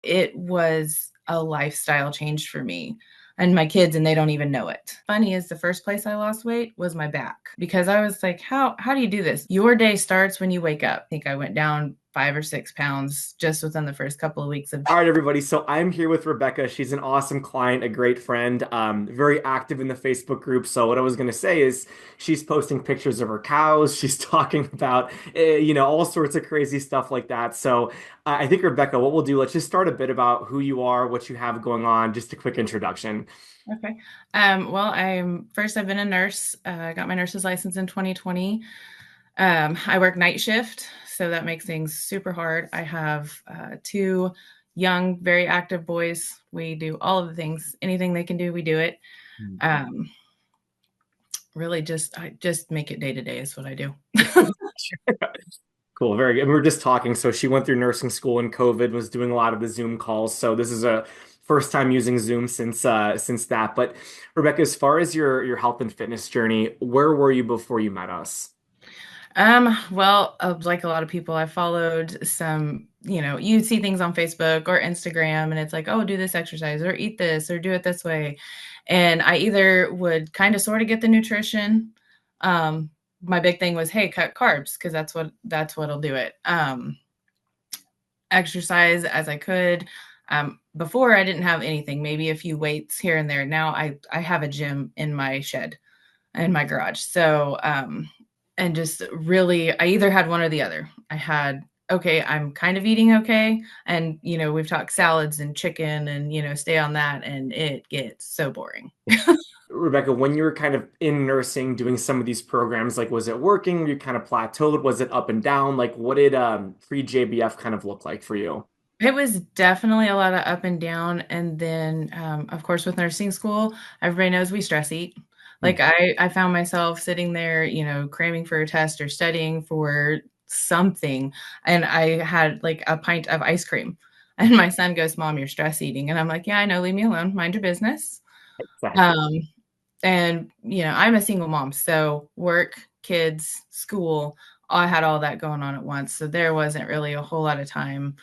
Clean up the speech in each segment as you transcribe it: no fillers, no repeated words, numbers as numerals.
it was a lifestyle change for me and my kids, and they don't even know it. Funny is the first place I lost weight was my back, because I was like, how do you do this? Your day starts when you wake up. I think I went down 5 or 6 pounds just within the first couple of weeks of. All right, everybody. So I'm here with Rebecca. She's an awesome client, a great friend, very active in the Facebook group. So what I was going to say is she's posting pictures of her cows. She's talking about, all sorts of crazy stuff like that. So I think, Rebecca, what we'll do, let's just start a bit about who you are, what you have going on, just a quick introduction. Okay. Well, I've been a nurse. I got my nurse's license in 2020. I work night shift, so that makes things super hard. I have two young, very active boys. We do all of the things, anything they can do, we do it. Um, really, I just make it day to day is what I do. Cool, very good. And we were just talking. So she went through nursing school in COVID, was doing a lot of the Zoom calls. So this is a first time using Zoom since that. But Rebecca, as far as your health and fitness journey, where were you before you met us? Well, like a lot of people, I followed some, you see things on Facebook or Instagram, and it's like, oh, do this exercise or eat this or do it this way. And I either would kind of sort of get the nutrition. My big thing was, hey, cut carbs, because that's what'll do it. Exercise as I could. Before I didn't have anything, maybe a few weights here and there. Now I have a gym in my shed, in my garage. So, and just really, I either had one or the other. I had, okay, I'm kind of eating okay. And, we've talked salads and chicken and, stay on that. And it gets so boring. Rebecca, when you were kind of in nursing doing some of these programs, like was it working? Were you kind of plateaued? Was it up and down? Like what did pre-JBF kind of look like for you? It was definitely a lot of up and down. And then, of course, with nursing school, everybody knows we stress eat. Hmm. Like I found myself sitting there, cramming for a test or studying for something. And I had like a pint of ice cream. And my son goes, Mom, you're stress eating. And I'm like, yeah, I know, leave me alone, mind your business. Exactly. Um, and, I'm a single mom. So work, kids, school, I had all that going on at once. So there wasn't really a whole lot of time,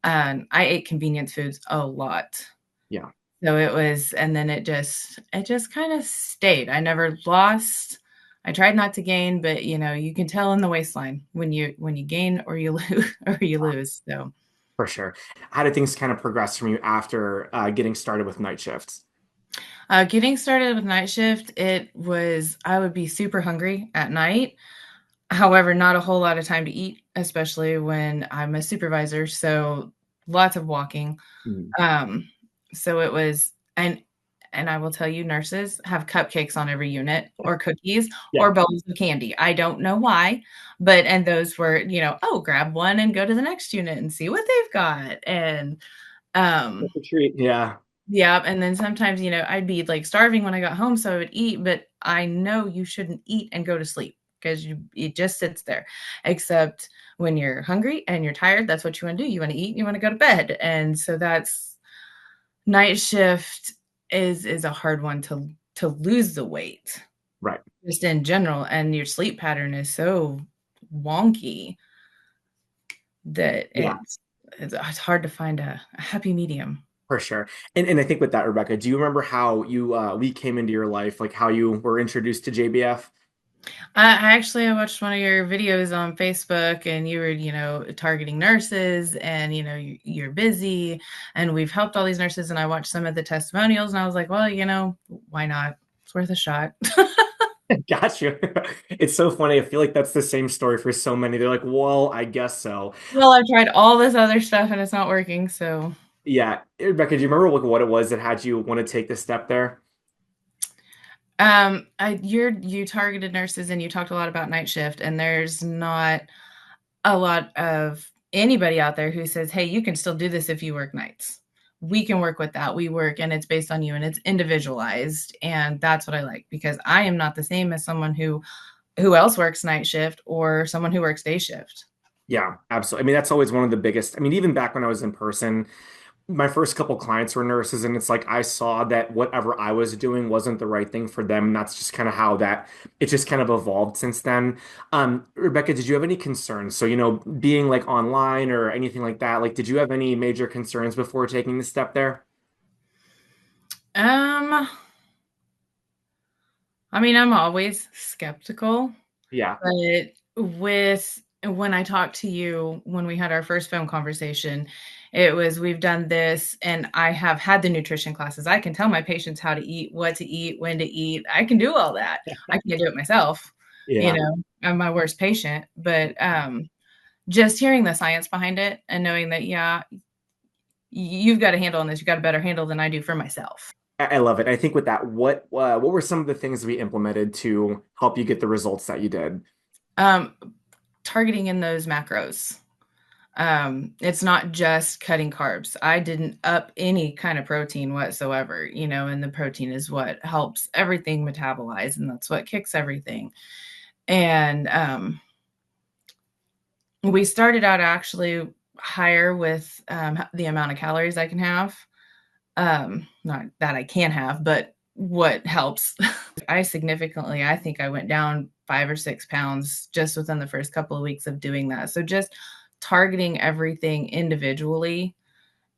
and I ate convenience foods a lot. Yeah. So it was, and then it just kind of stayed. I never lost. I tried not to gain, but you can tell in the waistline when you gain or you lose or you lose. So For sure. How did things kind of progress from you after getting started with night shifts? getting started with night shift, I would be super hungry at night. However, not a whole lot of time to eat, especially when I'm a supervisor. So lots of walking. Hmm. Um, so it was, and I will tell you, nurses have cupcakes on every unit, or cookies, Yeah. or bowls of candy. I don't know why, but and those were, oh, grab one and go to the next unit and see what they've got. And Trick um, or treat. Yeah. yeah, and then sometimes, I'd be like starving when I got home, so I would eat, but I know you shouldn't eat and go to sleep because it just sits there. Except when you're hungry and you're tired, that's what you want to do. You want to eat, and you want to go to bed. And so that's night shift is a hard one to lose the weight Right. just in general, and your sleep pattern is so wonky that Yeah. it's hard to find a happy medium. For sure. And I think with that, Rebecca, do you remember how you we came into your life, like how you were introduced to JBF? I watched one of your videos on Facebook, and you were, targeting nurses, and you're busy, and we've helped all these nurses, and I watched some of the testimonials, and I was like, well, why not? It's worth a shot. Got you. It's so funny. I feel like that's the same story for so many. They're like, well, I guess so. Well, I've tried all this other stuff and it's not working, so. Yeah. Rebecca, do you remember what it was that had you want to take the step there? You targeted nurses and you talked a lot about night shift, and there's not a lot of anybody out there who says, hey, you can still do this if you work nights. We can work with that. We work, and it's based on you, and it's individualized. And that's what I like, because I am not the same as someone who else works night shift or someone who works day shift. Yeah, absolutely. I mean, that's always one of the biggest. I mean, even back when I was in person, my first couple clients were nurses, and it's like I saw that whatever I was doing wasn't the right thing for them. And that's just kind of how that it just kind of evolved since then. Rebecca, did you have any concerns? So, being like online or anything like that, like, did you have any major concerns before taking the step there? Um, I mean, I'm always skeptical, Yeah. but with when I talked to you when we had our first phone conversation, it was we've done this and I have had the nutrition classes. I can tell my patients how to eat, what to eat, when to eat. I can do all that. I can't do it myself. You Yeah. know, I'm my worst patient, but just hearing the science behind it and knowing that, yeah, you've got a handle on this. You got a better handle than I do for myself. I love it. I think with that, what were some of the things we implemented to help you get the results that you did? Um, Targeting in those macros. It's not just cutting carbs. I didn't up any kind of protein whatsoever, and the protein is what helps everything metabolize, and that's what kicks everything. And we started out actually higher with the amount of calories I can have. Not that I can have, but what helps. I think I went down 5 or 6 pounds just within the first couple of weeks of doing that. So just targeting everything individually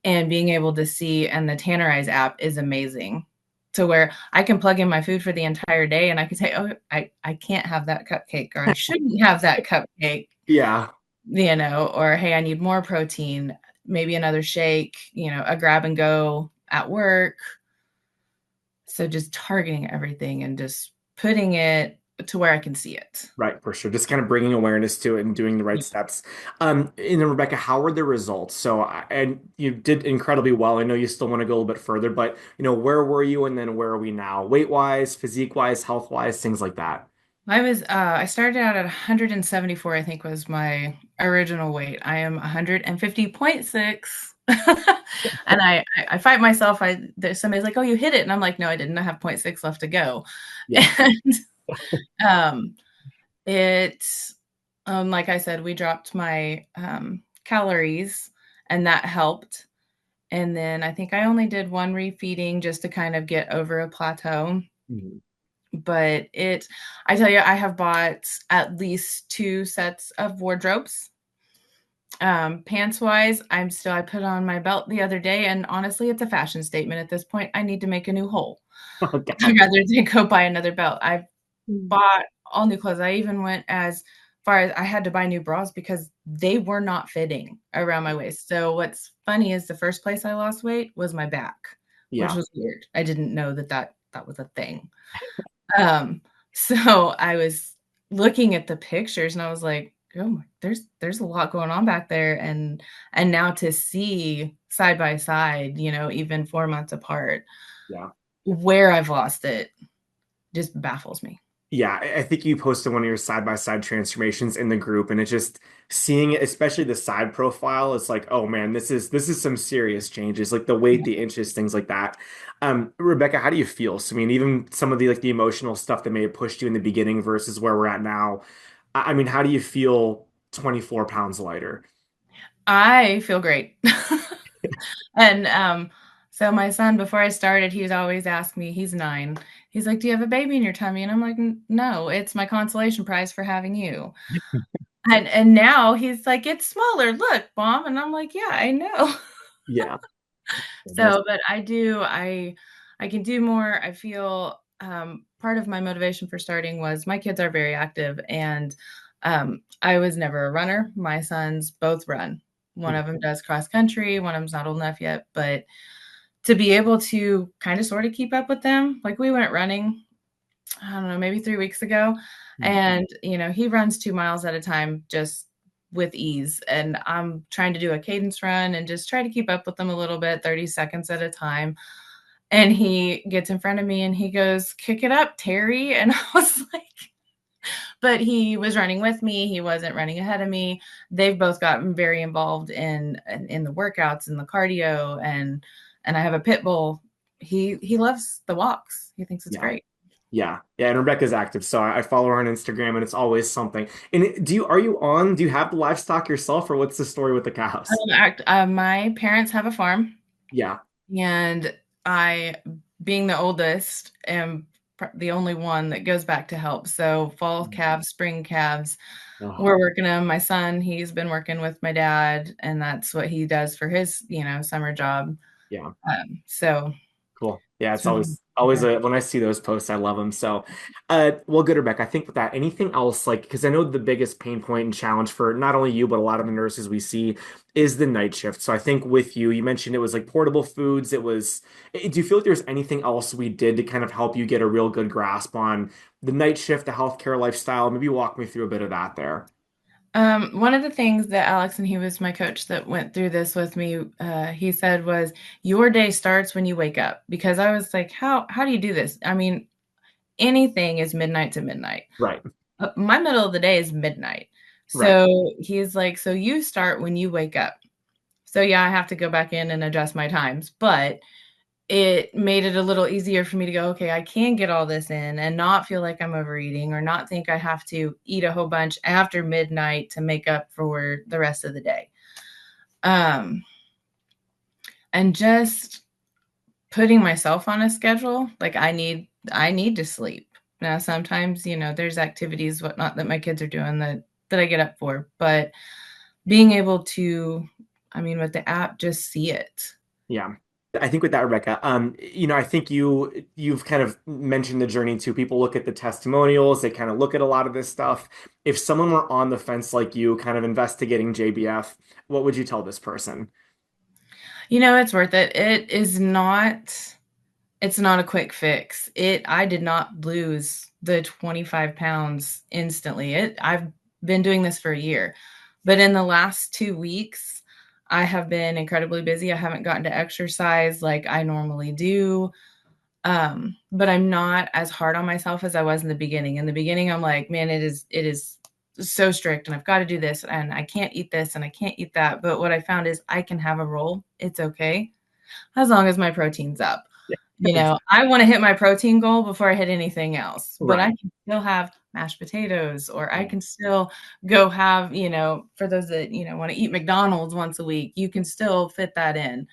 and being able to see, and the Tannerize app is amazing to where I can plug in my food for the entire day and I can say, oh, I can't have that cupcake, or I shouldn't have that cupcake, Yeah. or hey, I need more protein, maybe another shake, a grab and go at work. So just targeting everything and just putting it to where I can see it. Right, for sure. Just kind of bringing awareness to it and doing the right steps. And then Rebecca, how were the results? So, and you did incredibly well. I know you still want to go a little bit further, but where were you, and then where are we now, weight wise, physique wise, health wise, things like that. I started out at 174, I think was my original weight. I am 150.6. And I fight myself. There's somebody's like, oh, you hit it. And I'm like, no, I didn't. I have point 0.6 left to go. Yeah. And it, like I said, we dropped my calories and that helped. And then I think I only did one refeeding just to kind of get over a plateau. Mhm. But I tell you, I have bought at least 2 sets of wardrobes. Pants wise, I put on my belt the other day, and honestly, it's a fashion statement at this point. I need to make a new hole Oh God. rather than go buy another belt. I've bought all new clothes. I even went as far as I had to buy new bras because they were not fitting around my waist. So what's funny is the first place I lost weight was my back, which Yeah. was weird. I didn't know that was a thing. Um, so I was looking at the pictures and I was like, oh my, there's a lot going on back there. And now to see side by side, even 4 months apart, Yeah. where I've lost it just baffles me. Yeah, I think you posted one of your side by side transformations in the group, and it's just seeing it, especially the side profile. It's like, oh man, this is some serious changes, like the weight, the inches, things like that. Rebecca, how do you feel? So, I mean, even some of the like the emotional stuff that may have pushed you in the beginning versus where we're at now. I mean, how do you feel 24 pounds lighter? I feel great. And so my son, before I started, he's always asked me, he's 9. He's like, do you have a baby in your tummy? And I'm like, no, it's my consolation prize for having you. And now he's like, it's smaller. Look, mom. And I'm like, yeah, I know. Yeah. So, but I can do more. I feel part of my motivation for starting was my kids are very active, and I was never a runner. My sons both run. One of them does cross country. One of them's not old enough yet, but to be able to kind of sort of keep up with them, like we went running, I don't know, maybe 3 weeks ago, and he runs 2 miles at a time just with ease, and I'm trying to do a cadence run and just try to keep up with them a little bit, 30 seconds at a time. And he gets in front of me and he goes, kick it up, Terry. And I was like, but he was running with me. He wasn't running ahead of me. They've both gotten very involved in the workouts and the cardio, and I have a pit bull. He loves the walks. He thinks it's Yeah. great. Yeah, yeah, and Rebecca's active, so I follow her on Instagram, and it's always something. And do you have the livestock yourself, or what's the story with the cows? My parents have a farm. Yeah. And I, being the oldest, am the only one that goes back to help. So fall calves, spring calves, Oh, we're working them. My son, he's been working with my dad, and that's what he does for his, summer job. yeah. So Cool. Yeah, it's it's been always there. a when I see those posts, I love them. So, well, good, Rebecca. I think with that, anything else like because I know the biggest pain point and challenge for not only you but a lot of the nurses we see is the night shift. So I think with you, you mentioned it was like portable foods. It was. Do you feel like there's anything else we did to kind of help you get a real good grasp on the night shift, the healthcare lifestyle? Maybe walk me through a bit of that there. One of the things that Alex, and he was my coach that went through this with me, he said was, "Your day starts when you wake up." Because I was like, "How do you do this?" I mean, anything is midnight to midnight. Right. My middle of the day is midnight. Right. So he's like, "So you start when you wake up." So yeah, I have to go back in and adjust my times, but it made it a little easier for me to go, okay, I can get all this in and not feel like I'm overeating or not think I have to eat a whole bunch after midnight to make up for the rest of the day. Um, and just putting myself on a schedule, like I need to sleep. Now sometimes, there's activities, whatnot that my kids are doing that I get up for, but being able to, I mean, with the app, just see it. Yeah. I think with that, Rebecca, I think you've kind of mentioned the journey too. People look at the testimonials, they kind of look at a lot of this stuff. If someone were on the fence like you, kind of investigating JBF, what would you tell this person? It's worth it. It's not a quick fix. I did not lose the 25 pounds instantly. I've been doing this for a year, but in the last 2 weeks, I have been incredibly busy. I haven't gotten to exercise like I normally do. But I'm not as hard on myself as I was in the beginning. In the beginning, I'm like, man, it is so strict and I've got to do this and I can't eat this and I can't eat that. But what I found is I can have a roll. It's okay as long as my protein's up. Yeah. I want to hit my protein goal before I hit anything else, but I Right. can still have mashed potatoes or I Yeah. can still go have, for those that, want to eat McDonald's once a week, you can still fit that in.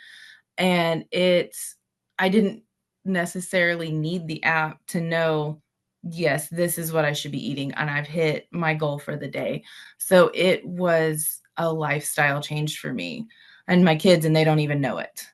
And I didn't necessarily need the app to know, yes, this is what I should be eating. And I've hit my goal for the day. So it was a lifestyle change for me and my kids, and they don't even know it.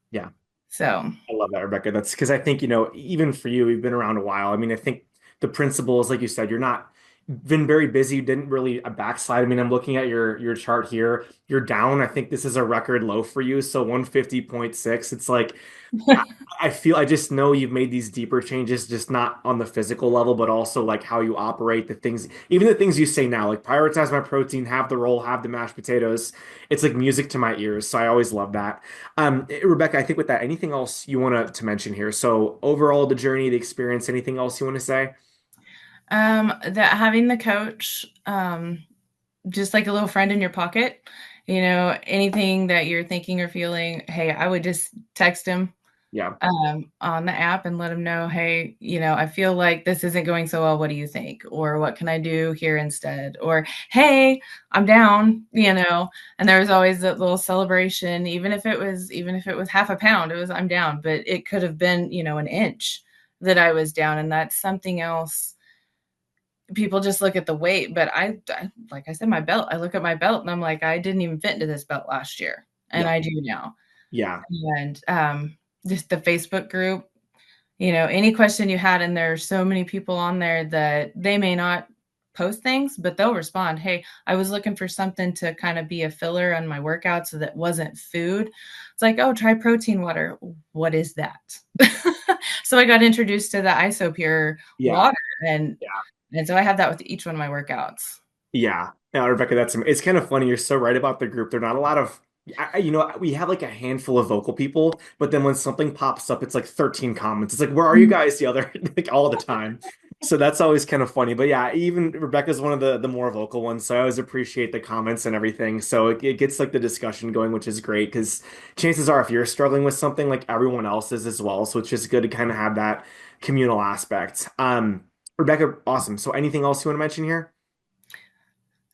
Yeah. So, I love that, Rebecca. That's because I think, even for you, you've been around a while. I mean, I think the principles, like you said, you're not been very busy, you didn't really a backslide. I mean, I'm looking at your chart here. You're down. I think this is a record low for you. So 150.6. It's like I I just know you've made these deeper changes, just not on the physical level, but also like how you operate, the things, even the things you say now, like prioritize my protein, have the roll, have the mashed potatoes. It's like music to my ears. So I always love that. Rebecca, I think with that, anything else you want to mention here? So overall, the journey, the experience, anything else you want to say? that having the coach, just like a little friend in your pocket, anything that you're thinking or feeling, hey, I would just text him Yeah, on the app and let him know, hey, I feel like this isn't going so well. What do you think? Or what can I do here instead? Or, hey, I'm down, and there was always that little celebration, even if it was half a pound, it was, I'm down, but it could have been, an inch that I was down. And that's something else. People just look at the weight, but like I said, my belt, I look at my belt and I'm like, I didn't even fit into this belt last year. And yeah, I do now. yeah, And just the Facebook group, any question you had, and there's so many people on there that they may not post things, but they'll respond. Hey, I was looking for something to kind of be a filler on my workout so that wasn't food. It's like, oh, try protein water. What is that? So I got introduced to the ISOPure yeah. water, and so I have that with each one of my workouts. Yeah. Now, Rebecca, it's kind of funny. You're so right about the group. They're not a lot of, we have like a handful of vocal people, but then when something pops up, it's like 13 comments. It's like, where are you guys the other, like all the time. So that's always kind of funny. But yeah, even Rebecca's one of the more vocal ones. So I always appreciate the comments and everything. So it gets like the discussion going, which is great because chances are if you're struggling with something like everyone else is as well. So it's just good to kind of have that communal aspect. Rebecca, awesome. So anything else you want to mention here?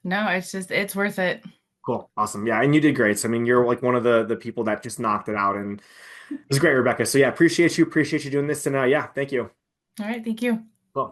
No, it's worth it. Cool. Awesome. Yeah. And you did great. So, I mean, you're like one of the people that just knocked it out, and it was great, Rebecca. So yeah, appreciate you. Appreciate you doing this. And yeah, thank you. All right. Thank you.